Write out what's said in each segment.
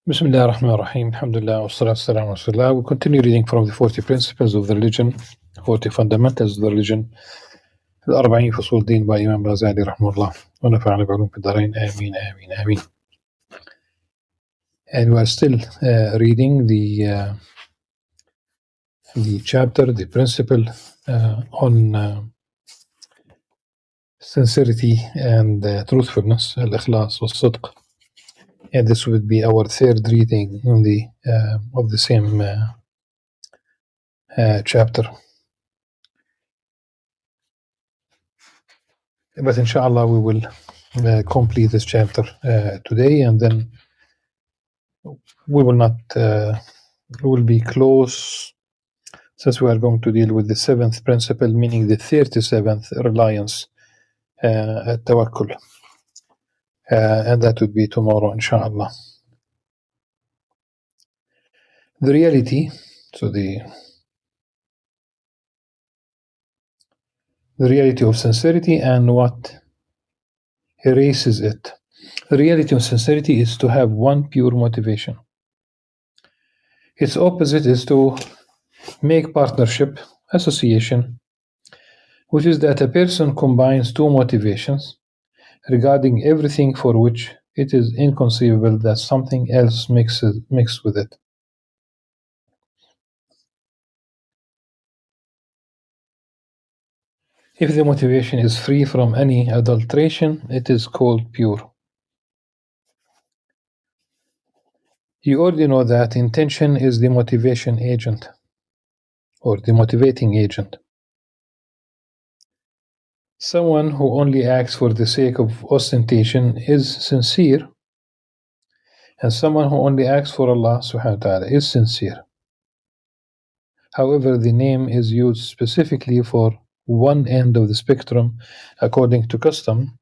Bismillah ar-Rahman ar-Rahim. Alhamdulillah wa salatu salam wa rasulullah. We continue reading from the 40 principles of the religion, 40 fundamentals of the religion, Al-Arba في أصول الدين by Imam Al-Ghazali rahimahullah. ونفعنا بعلوم في الدارين. Ameen, ameen, ameen. And we are still reading the chapter, the principle on sincerity and truthfulness, al-ikhlas wal-sidq. And this would be our third reading in the of the same chapter. But inshallah we will complete this chapter today, and then we will not we will be close, since we are going to deal with the 7th principle, meaning the 37th reliance, tawakkul, and that would be tomorrow inshallah. The reality, so the reality of sincerity and what erases it. The reality of sincerity is to have one pure motivation. Its opposite is to make partnership, association, which is that a person combines two motivations regarding everything for which it is inconceivable that something else mixed with it. If the motivation is free from any adulteration, it is called pure. You already know that intention is the motivation agent, or the motivating agent. Someone who only acts for the sake of ostentation is sincere, and someone who only acts for Allah subhanahu wa ta'ala is sincere. However, the name is used specifically for one end of the spectrum according to custom,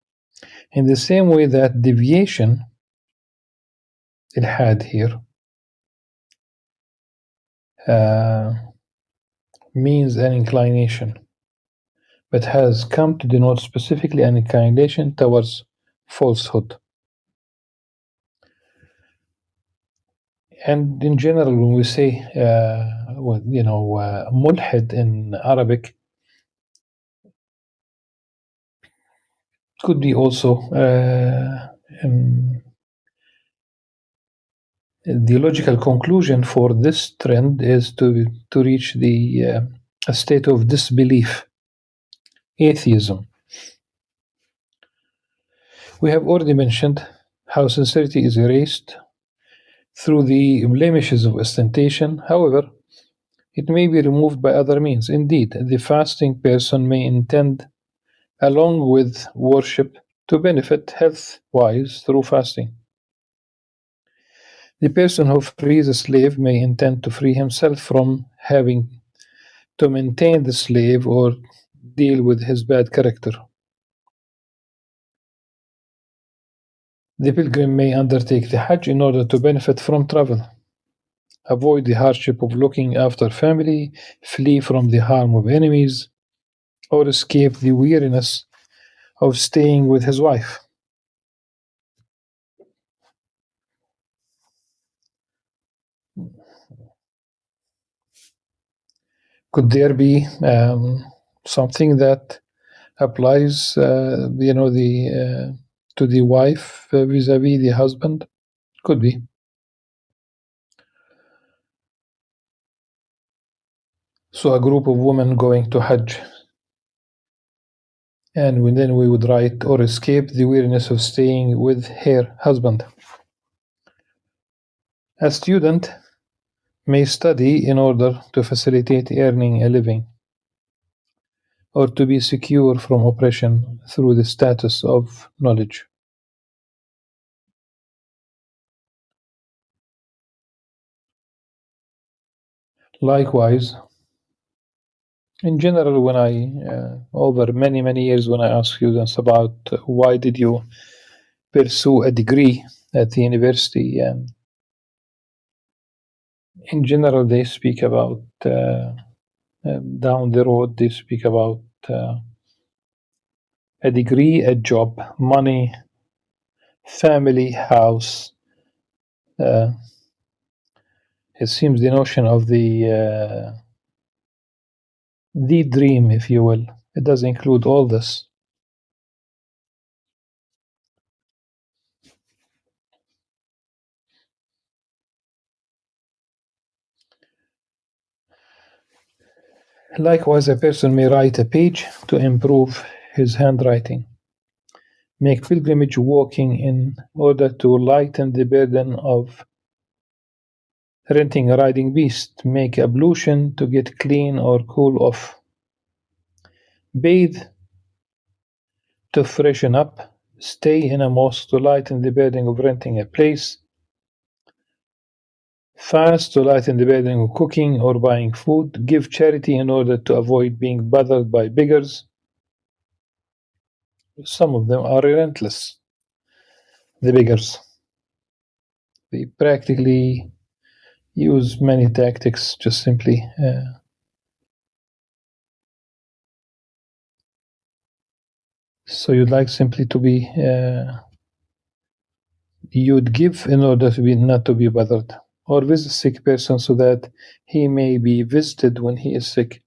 in the same way that deviation, ilhad here, means an inclination, but has come to denote specifically an inclination towards falsehood. And in general, when we say, mulhid in Arabic, could be also the logical conclusion for this trend is to reach a state of disbelief, atheism. We have already mentioned how sincerity is erased through the blemishes of ostentation. However, it may be removed by other means. Indeed, the fasting person may intend, along with worship, to benefit health-wise through fasting. The person who frees a slave may intend to free himself from having to maintain the slave or deal with his bad character. The pilgrim may undertake the Hajj in order to benefit from travel, avoid the hardship of looking after family, flee from the harm of enemies, or escape the weariness of staying with his wife. Could there be something that applies, to the wife vis-a-vis the husband? Could be. So a group of women going to Hajj, and then we would write, or escape the weariness of staying with her husband. A student may study in order to facilitate earning a living, or to be secure from oppression through the status of knowledge. Likewise, in general, when I, over many years, when I ask students about why did you pursue a degree at the university, and in general they speak about down the road, they speak about a degree, a job, money, family, house, Uh, it seems the notion of the dream, if you will, it does include all this. Likewise, a person may write a page to improve his handwriting, make pilgrimage walking in order to lighten the burden of renting a riding beast, make ablution to get clean or cool off, bathe to freshen up, stay in a mosque to lighten the burden of renting a place, fast to lighten the burden of cooking or buying food, give charity in order to avoid being bothered by beggars. Some of them are relentless, the beggars. They practically use many tactics just simply. So you'd like simply to be, you'd give in order to be not to be bothered, or visit sick person so that he may be visited when he is sick.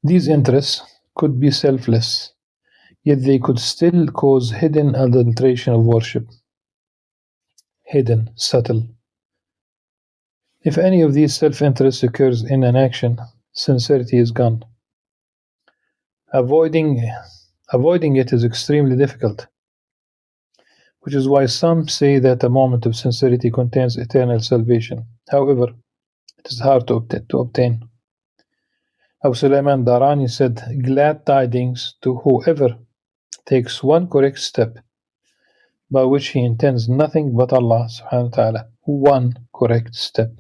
These interests could be selfless, yet they could still cause hidden adulteration of worship. Hidden, subtle. If any of these self-interests occurs in an action, sincerity is gone. Avoiding it is extremely difficult, which is why some say that a moment of sincerity contains eternal salvation. However, it is hard to obtain. Abu Sulaiman Darani said, "Glad tidings to whoever takes one correct step by which he intends nothing but Allah subhanahu wa ta'ala." One correct step.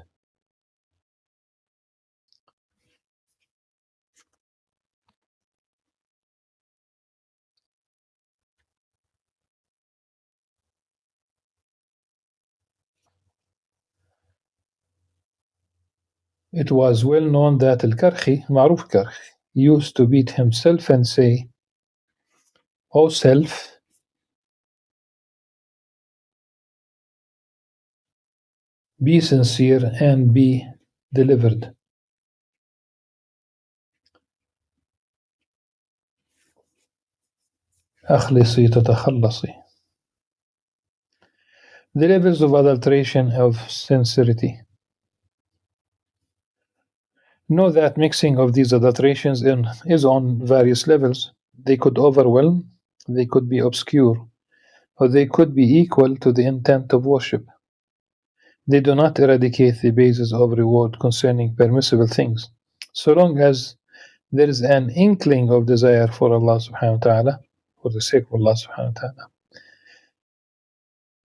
It was well known that Al-Karhi, Ma'ruf Karhi, used to beat himself and say, "O self, be sincere and be delivered." أخلصي تتخلصي. The levels of adulteration of sincerity. Know that mixing of these adulterations is on various levels. They could overwhelm, they could be obscure, or they could be equal to the intent of worship. They do not eradicate the basis of reward concerning permissible things, so long as there is an inkling of desire for Allah subhanahu wa ta'ala, for the sake of Allah subhanahu wa ta'ala,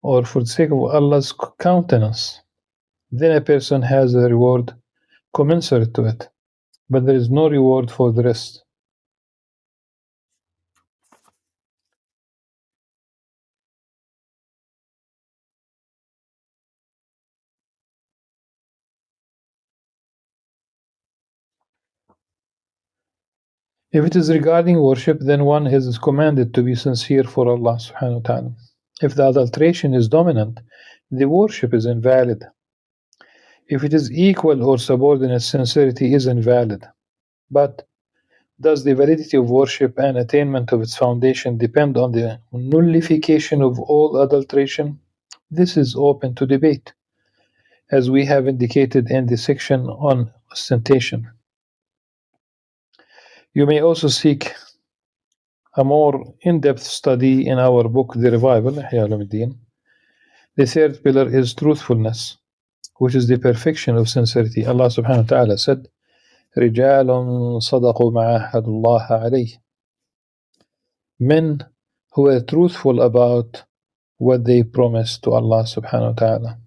or for the sake of Allah's countenance, then a person has a reward commensurate to it, but there is no reward for the rest. If it is regarding worship, then one is commanded to be sincere for Allah subhanahu wa ta'ala. If the adulteration is dominant, the worship is invalid. If it is equal or subordinate, sincerity is invalid. But does the validity of worship and attainment of its foundation depend on the nullification of all adulteration? This is open to debate, as we have indicated in the section on ostentation. You may also seek a more in-depth study in our book, The Revival, Ihya Ulum. The third pillar is truthfulness, which is the perfection of sincerity. Allah subhanahu wa ta'ala said, رِجَالٌ صَدَقُوا مَا عَاهَدُوا اللَّهَ عَلَيْهِ. Men who are truthful about what they promised to Allah subhanahu wa ta'ala.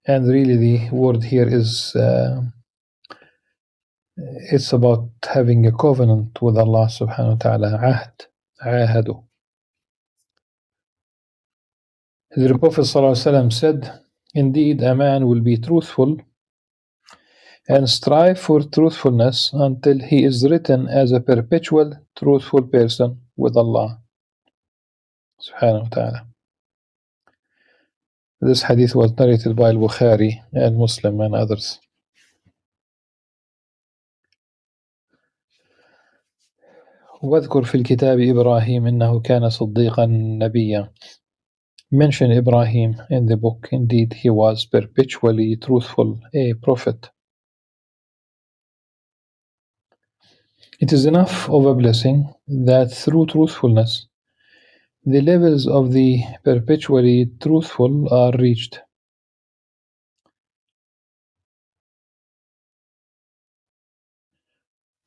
And really the word here is it's about having a covenant with Allah subhanahu wa ta'ala. Ahd, ahadu. The Prophet ﷺ said, "Indeed, a man will be truthful and strive for truthfulness until he is written as a perpetual truthful person with Allah subhanahu wa ta'ala. This hadith was narrated by Al-Bukhari and Muslim and others. واذكر في الكتاب إبراهيم إنه كان صديقا نبيا. Mention Ibrahim in the book. Indeed, he was perpetually truthful, a prophet. It is enough of a blessing that through truthfulness, the levels of the perpetually truthful are reached.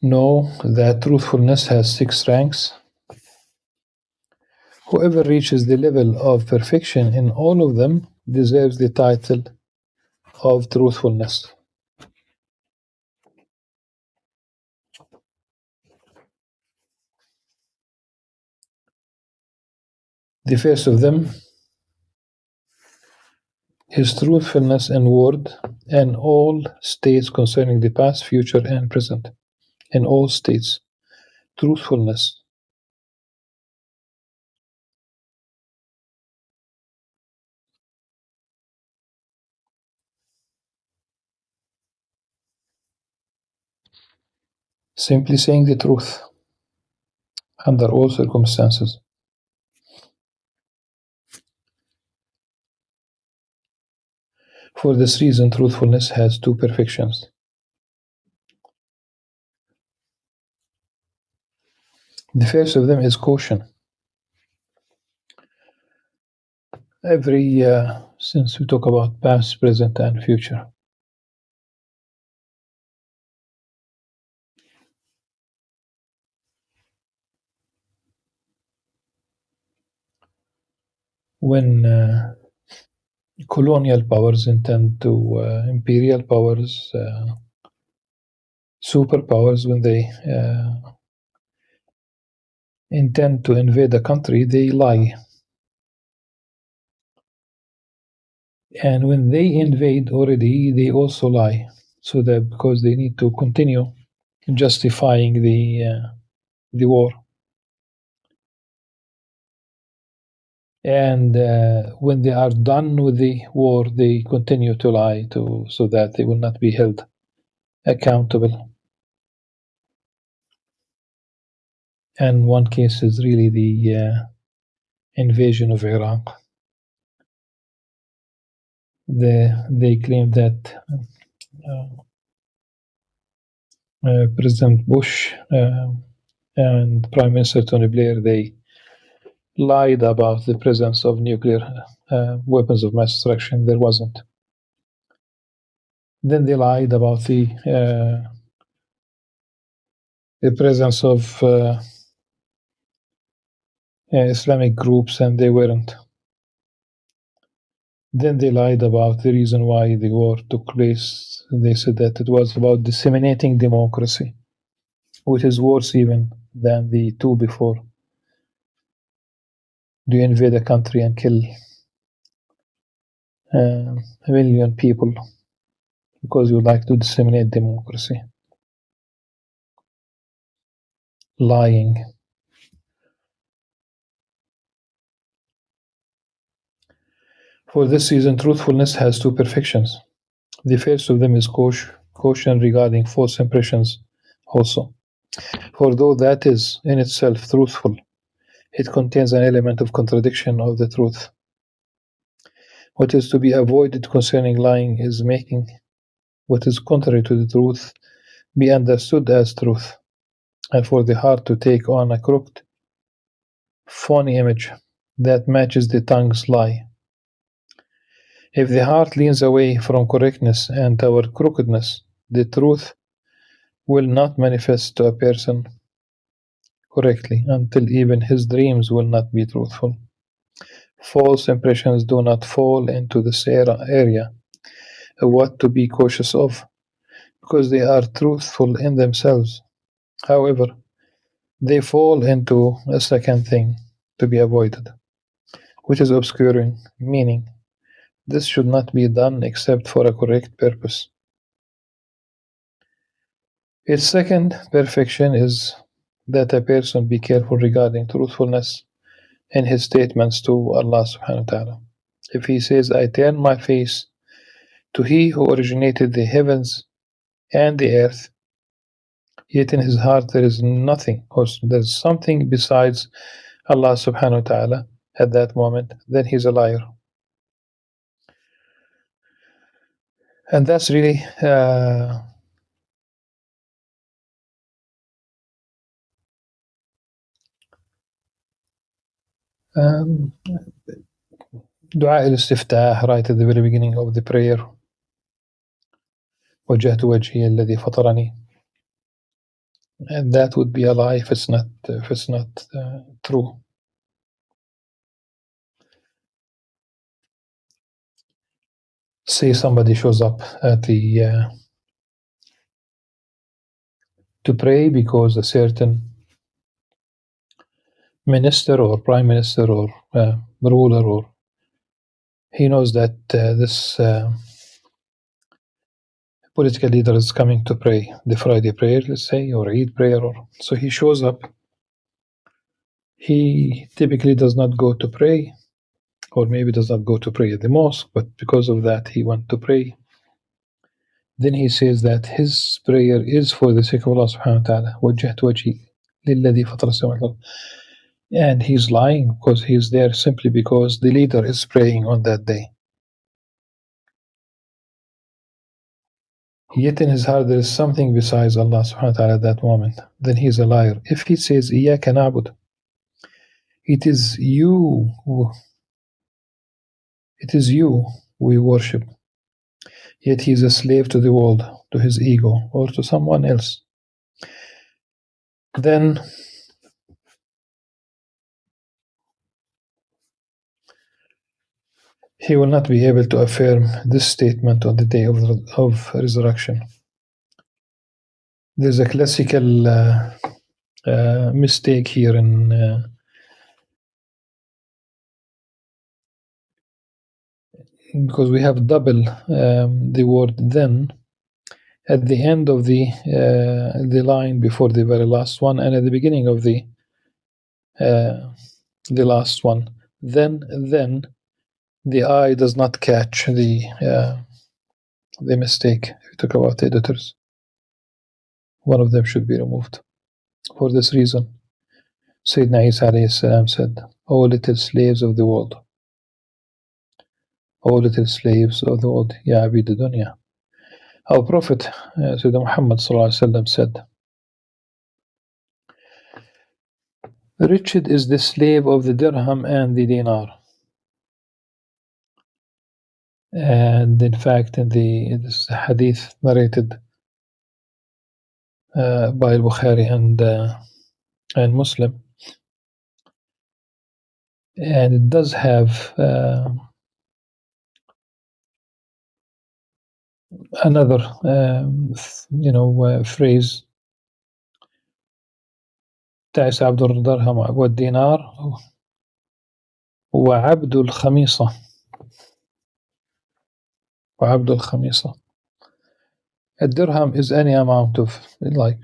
Know that truthfulness has 6 ranks. Whoever reaches the level of perfection in all of them deserves the title of truthfulness. The first of them is truthfulness in word and all states concerning the past, future, and present. In all states, truthfulness. Simply saying the truth under all circumstances. For this reason, truthfulness has 2 perfections. The first of them is caution. Since we talk about past, present, and future, when colonial powers intend to, imperial powers, superpowers, when they intend to invade a country, they lie. And when they invade already, they also lie. So that because they need to continue justifying the war. And when they are done with the war, they continue to lie so that they will not be held accountable. And one case is really the invasion of Iraq. They claim that President Bush and Prime Minister Tony Blair, they lied about the presence of nuclear weapons of mass destruction. There wasn't. Then they lied about the presence of Islamic groups, and they weren't. Then they lied about the reason why the war took place. They said that it was about disseminating democracy, which is worse even than the 2 before. Do you invade a country and kill a million people because you like to disseminate democracy? Lying. For this reason, truthfulness has 2 perfections. The first of them is caution regarding false impressions also. For though that is in itself truthful, it contains an element of contradiction of the truth. What is to be avoided concerning lying is making what is contrary to the truth be understood as truth, and for the heart to take on a crooked, phony image that matches the tongue's lie. If the heart leans away from correctness and toward crookedness, the truth will not manifest to a person correctly until even his dreams will not be truthful. False impressions do not fall into this area of what to be cautious of, because they are truthful in themselves. However, they fall into a second thing to be avoided, which is obscuring, meaning this should not be done except for a correct purpose. Its second perfection is that a person be careful regarding truthfulness in his statements to Allah subhanahu wa ta'ala. If he says, I turn my face to He who originated the heavens and the earth, yet in his heart there is nothing, or there is something besides Allah subhanahu wa ta'ala at that moment, then he's a liar. And that's really um, دعاء الاستفتاح right at the very beginning of the prayer. وجهت وجهي الذي فطرني. And that would be a lie if it's not true. Say somebody shows up at the to pray because a certain minister or prime minister or ruler, or he knows that this political leader is coming to pray the Friday prayer, let's say, or Eid prayer, or so he shows up. He typically does not go to pray, or maybe does not go to pray at the mosque, but because of that he went to pray. Then he says that his prayer is for the sake of Allah subhanahu wa ta'ala. وَجَّهْتُ وَجْهِي لِلَّذِي فَطَرَ السَّمَاوَاتِ وَالْأَرْضَ. And he's lying because he's there simply because the leader is praying on that day. Yet in his heart there is something besides Allah subhanahu wa ta'ala at that moment. Then he's a liar. If he says, إِيَّاكَ نَعْبُدُ, it is you we worship. Yet he is a slave to the world, to his ego, or to someone else. Then he will not be able to affirm this statement on the day of resurrection. There's a classical mistake here in because we have double the word then at the end of the line before the very last one, and at the beginning of the last one. Then the eye does not catch the mistake. If you talk about editors, one of them should be removed. For this reason, Sayyidina Isa alayhi salam said, O little slaves of the world, O little slaves of the world, Ya abid dunya. Our Prophet, Sayyidina Muhammad sallallahu alayhi wa sallam said, Wretched is the slave of the dirham and the dinar. And in fact, in this hadith narrated by Al-Bukhari and Muslim, and it does have another phrase, تعس عبد الدرهم والدينار وعبد الخميصة. وعبد الخميصة. A dirham is any amount of, like,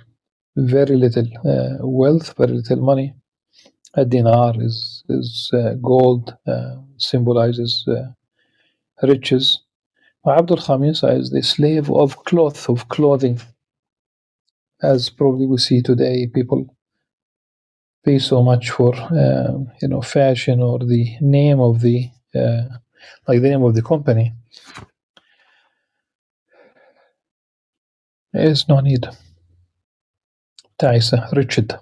very little wealth, very little money. A dinar is gold, symbolizes riches. Abdul Khamisa is the slave of cloth, of clothing. As probably we see today, people pay so much for fashion, or the name of the like the name of the company. There is no need. Taisa, wretched.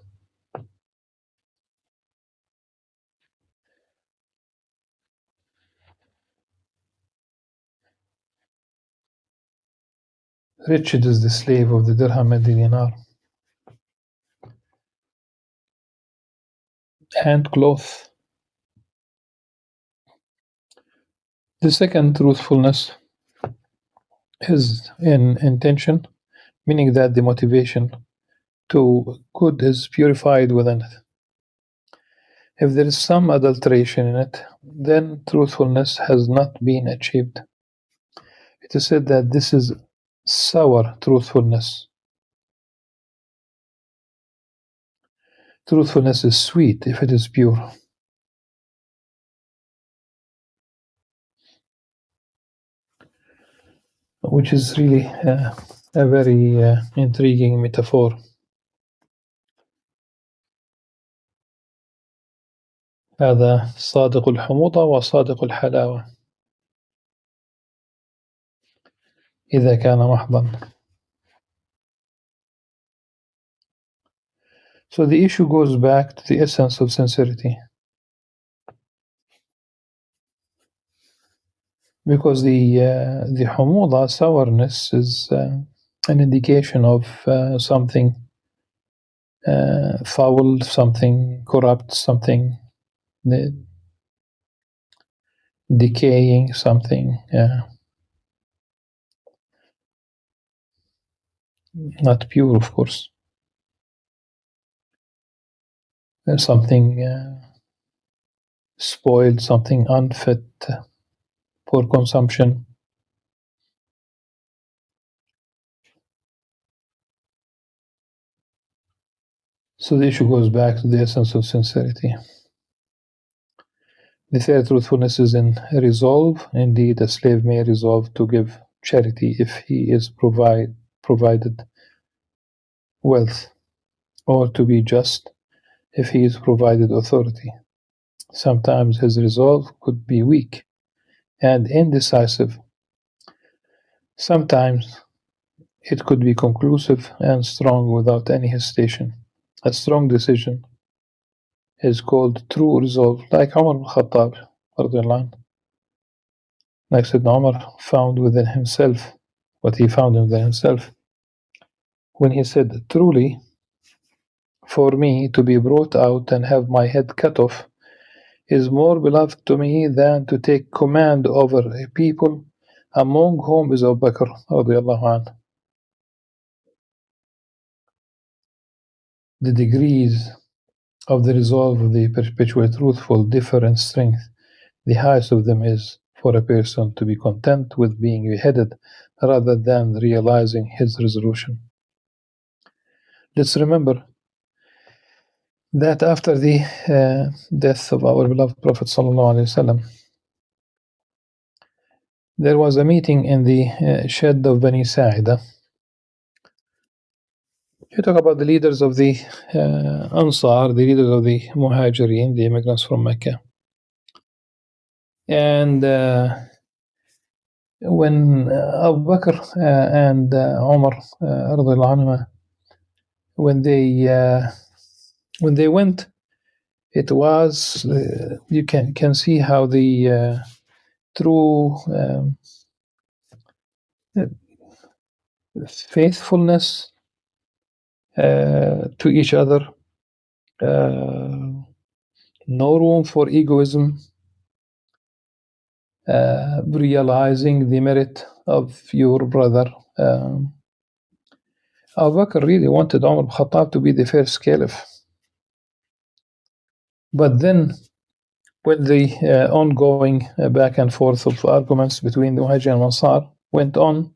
Wretched is the slave of the dirham and the dinar. And cloth. The second truthfulness is in intention, meaning that the motivation to good is purified within it. If there is some adulteration in it, then truthfulness has not been achieved. It is said that this is sour truthfulness. Truthfulness is sweet if it is pure. Which is really a very intriguing metaphor. هذا صادق الحموضة وصادق الحلاوة إذا كان محضا. So the issue goes back to the essence of sincerity. Because the humuda, sourness, is an indication of something foul, something corrupt, something decaying, something not pure, of course. Something spoiled, something unfit for consumption. So the issue goes back to the essence of sincerity. The third truthfulness is in resolve. Indeed, a slave may resolve to give charity if he is provided wealth, or to be just if he is provided authority. Sometimes his resolve could be weak and indecisive. Sometimes it could be conclusive and strong without any hesitation. A strong decision is called true resolve, like Umar al-Khattab, like Sayyidina Umar found within himself what he found within himself when he said, "Truly, for me to be brought out and have my head cut off is more beloved to me than to take command over a people, among whom is Abu Bakr radiallahu anhu." The degrees of the resolve of the perpetual truthful differ in strength. The highest of them is for a person to be content with being beheaded rather than realizing his resolution. Let's remember that after the death of our beloved Prophet ﷺ, there was a meeting in the shed of Bani Sa'ida. You talk about the leaders of the Ansar, the leaders of the Muhajirin, the immigrants from Mecca. And when Abu Bakr and Umar radiallahu anhuma, when they went, it was you can see how the true faithfulness to each other, no room for egoism, realizing the merit of your brother. Abu Bakr really wanted Umar al-Khattab to be the first caliph. But then, when the ongoing back and forth of arguments between the Muhajir and Ansar went on,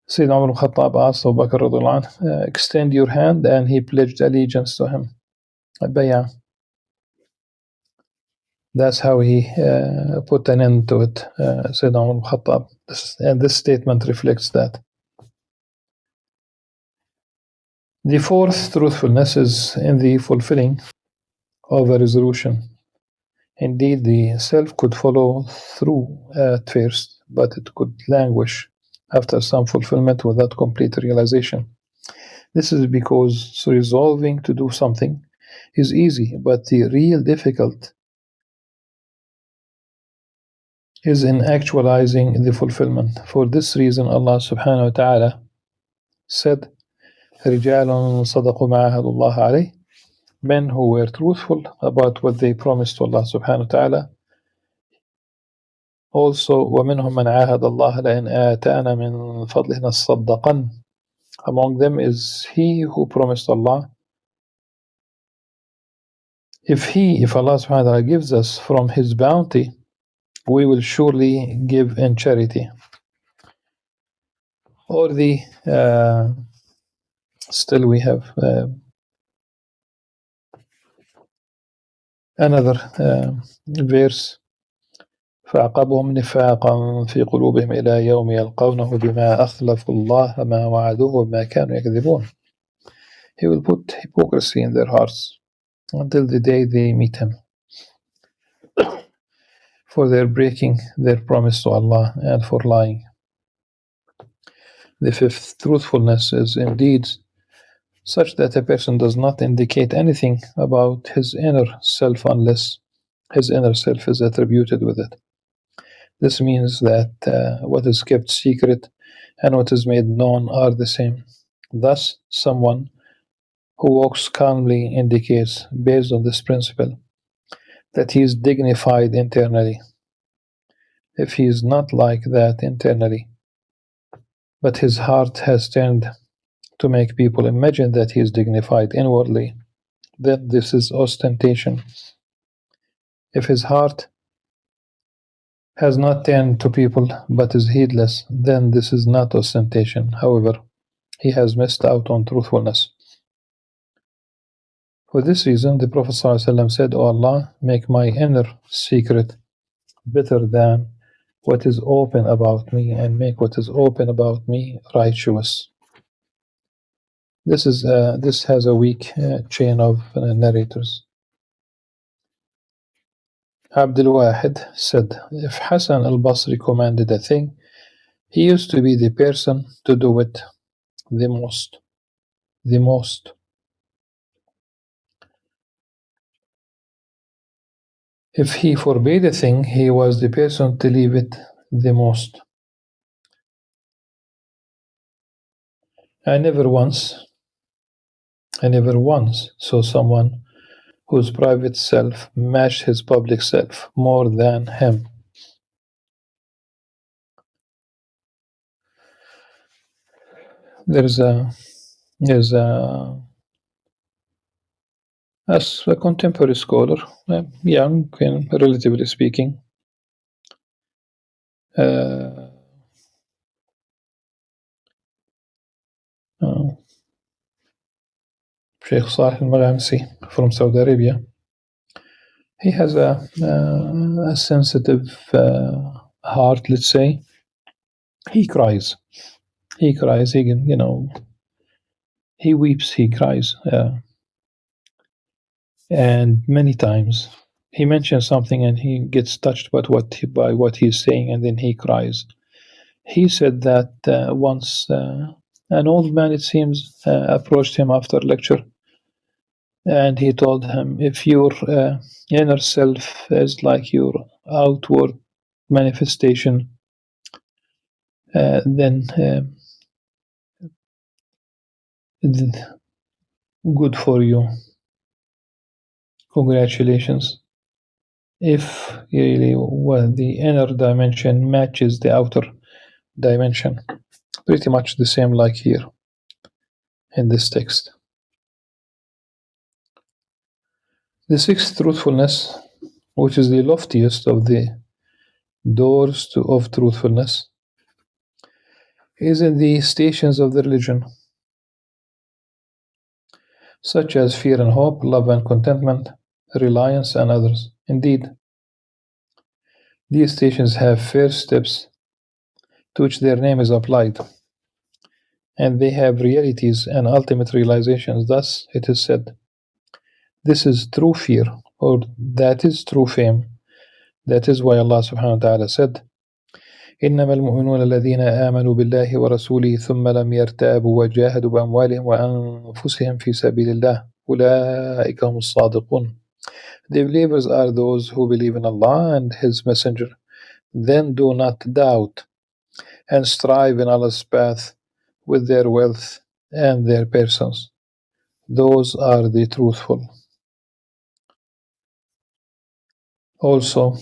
Sayyidina Umar al-Khattab asked Abu Bakr radiallahu anhu, extend your hand, and he pledged allegiance to him. Bay'ah. That's how he put an end to it, Sayyidina Umar al-Khattab. And this statement reflects that. The fourth truthfulness is in the fulfilling of a resolution. Indeed, the self could follow through at first, but it could languish after some fulfillment without complete realization. This is because resolving to do something is easy, but the real difficult is in actualizing the fulfillment. For this reason, Allah subhanahu wa ta'ala said, رِجَالٌ صَدَقُوا مَا عَاهَدُوا اللَّهَ عَلَيْهِ, men who were truthful about what they promised to Allah subhanahu wa ta'ala. Also, وَمِنْهُمْ مَنْ عَاهَدَ اللَّهَ لَإِنْ آتَانَا مِنْ فَضْلِهِ لَنَصَّدَّقَنَّ. Among them is he who promised Allah, if Allah subhanahu wa ta'ala gives us from his bounty, we will surely give in charity. Or still we have Another verse فأعقبهم نفاقا في قلوبهم إلى يوم يلقونه بما أخلفوا الله ما وعدوه وما كانوا يكذبون. He will put hypocrisy in their hearts until the day they meet him, for their breaking their promise to Allah and for lying. The fifth, truthfulness is indeed such that a person does not indicate anything about his inner self unless his inner self is attributed with it. This means that what is kept secret and what is made known are the same. Thus, someone who walks calmly indicates, based on this principle, that he is dignified internally. If he is not like that internally, but his heart has turned to make people imagine that he is dignified inwardly, then this is ostentation. If his heart has not turned to people but is heedless, then this is not ostentation. However, he has missed out on truthfulness. For this reason, the Prophet ﷺ said, "O Allah, make my inner secret better than what is open about me, and make what is open about me righteous." This has a weak chain of narrators. Abdul Wahid said, if Hassan al-Basri commanded a thing, he used to be the person to do it the most. The most. If he forbade a thing, he was the person to leave it the most. I never once saw someone whose private self matched his public self more than him. There's a as a contemporary scholar, young, relatively speaking, Sheikh Saleh al-Maghamsi from Saudi Arabia. He has a sensitive heart, let's say. He cries. He cries. He weeps. He cries. And many times he mentions something and he gets touched by what he's saying, and then he cries. He said that once an old man, it seems, approached him after lecture, and he told him, if your inner self is like your outward manifestation, then good for you. Congratulations. If really the inner dimension matches the outer dimension, pretty much the same like here in this text. The sixth, truthfulness, which is the loftiest of the doors of truthfulness, is in the stations of the religion, such as fear and hope, love and contentment, reliance, and others. Indeed, these stations have first steps to which their name is applied, and they have realities and ultimate realizations. Thus, it is said, this is true fear, or that is true fame. That is why Allah subhanahu wa ta'ala said, إنما المؤمنون الذين آمنوا بالله ورسوله ثم لم يرتابوا وجاهدوا بأموالهم وأنفسهم في سبيل الله أولئك هم الصادقون. The believers are those who believe in Allah and His Messenger, then do not doubt and strive in Allah's path with their wealth and their persons. Those are the truthful. Also,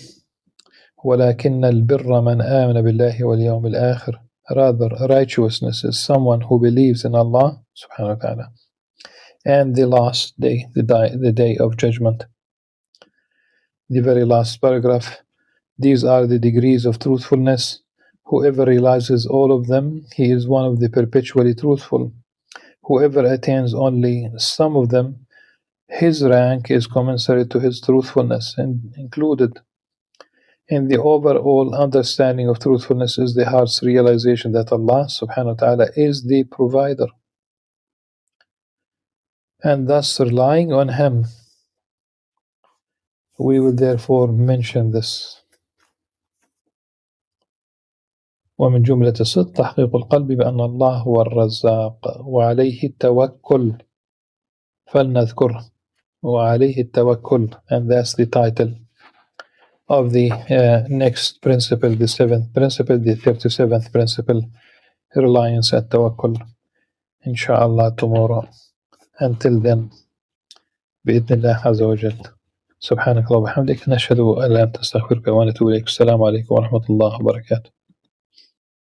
وَلَكِنَّ الْبِرَّ مَنْ آمَنَ بِاللَّهِ وَالْيَوْمِ الْآخِرِ. Rather, righteousness is someone who believes in Allah subhanahu wa ta'ala and the last day, the day of judgment. The very last paragraph. These are the degrees of truthfulness. Whoever realizes all of them, he is one of the perpetually truthful. Whoever attains only some of them, his rank is commensurate to his truthfulness, and included in the overall understanding of truthfulness is the heart's realization that Allah subhanahu wa ta'ala is the provider, and thus relying on him. We will therefore mention this. ومن جملة الصدق تحقيق القلب بأن الله هو الرزاق وعليه التوكل فلنذكره وعليه التوكل, and that's the title of the next principle, the 7th principle, the 37th principle, reliance at tawakkul, inshallah tomorrow. Until then, بإذن الله عز وجل. سبحانك اللهم وبحمدك نشهد أن لا إله إلا أنت نستغفرك ونتوب إليك. السلام عليكم ورحمة الله وبركاته.